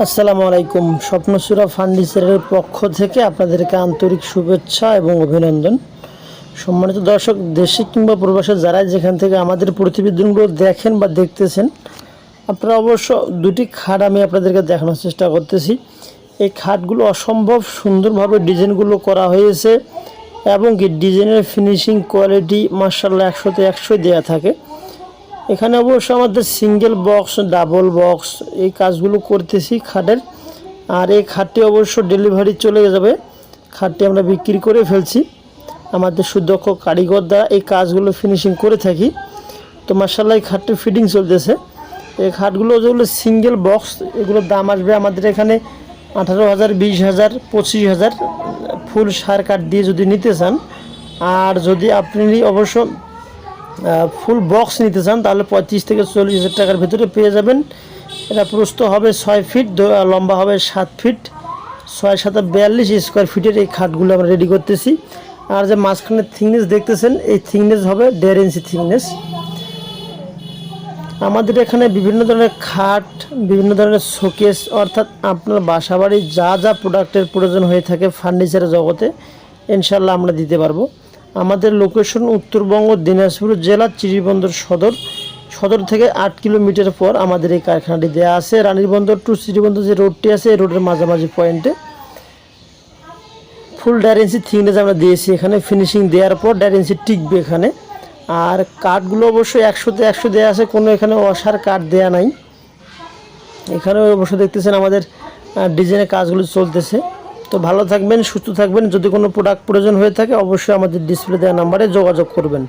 আসসালামু আলাইকুম। স্বপ্নসুরা ফার্নিচারের পক্ষ থেকে আপনাদেরকে আন্তরিক শুভেচ্ছা এবং অভিনন্দন। সম্মানিত দর্শক, দেশে কিংবা প্রবাসে যারা যেখান থেকে আমাদের প্রতিবেদনগুলো দেখেন বা দেখতেছেন, আপনারা অবশ্য দুটি খাট আমি আপনাদেরকে দেখানোর চেষ্টা করতেছি। এই খাটগুলো অসম্ভব সুন্দরভাবে ডিজাইনগুলো করা হয়েছে এবং কি ডিজাইনের ফিনিশিং কোয়ালিটি মাশাআল্লাহ 100তে 100 দেওয়া থাকে। এখানে অবশ্য আমাদের সিঙ্গেল বক্স, ডাবল বক্স এই কাজগুলো করতেছি খাটের। আর এই খাটটি অবশ্য ডেলিভারি চলে যাবে, খাটটি আমরা বিক্রি করে ফেলছি। আমাদের সুদক্ষ কারিগর দ্বারা এই কাজগুলো ফিনিশিং করে থাকি। তো মাশাআল্লাহ এই খাটটির ফিটিং চলতেছে। এই খাটগুলো যেগুলো সিঙ্গেল বক্স, এগুলোর দাম আসবে আমাদের এখানে 18,000, 20,000, 25,000 ফুল সার কাঠ দিয়ে যদি নিতে চান। আর যদি আপনি অবশ্য ফুল বক্স নিতে চান তাহলে 35 থেকে 40,000 টাকার ভিতরে পেয়ে যাবেন। এটা প্রস্থ হবে 6 ফিট, লম্বা হবে 7 ফিট, 6×7=42 স্কোয়ার ফিটের এই খাটগুলো আমরা রেডি করতেছি। আর যে মাঝখানে থিকনেস দেখতেছেন, এই থিকনেস হবে 1.5 ইঞ্চি থিকনেস। আমাদের এখানে বিভিন্ন ধরনের খাট, বিভিন্ন ধরনের শোকেস, অর্থাৎ আপনার বাসাবাড়ির যা যা প্রোডাক্টের প্রয়োজন হয়ে থাকে ফার্নিচারের জগতে ইনশাল্লাহ আমরা দিতে পারবো। আমাদের লোকেশন উত্তরবঙ্গ, দিনাজপুর জেলা, চিরিবন্দর সদর থেকে 8 কিলোমিটার পর আমাদের এই কারখানাটি দেওয়া আছে। রানীরবন্দর টু চিরিবন্দর যে রোডটি আছে, এই রোডের মাঝামাঝি পয়েন্টে ফুল 1.5 ইঞ্চি থিকনেস আমরা দিয়েছি। এখানে ফিনিশিং দেওয়ার পর 1.5 ইঞ্চি টিকবে এখানে। আর কাঠগুলো অবশ্যই 100তে 100 দেওয়া আছে, কোনো এখানে অসার কাঠ দেওয়া নাই। এখানেও অবশ্য দেখতেছেন আমাদের ডিজাইনের কাজগুলো চলতেছে। তো ভালো থাকবেন, সুস্থ থাকবেন। যদি কোনো প্রোডাক্ট প্রয়োজন হয়ে থাকে অবশ্যই আমাদের ডিসপ্লে দেওয়া নাম্বারে যোগাযোগ করবেন।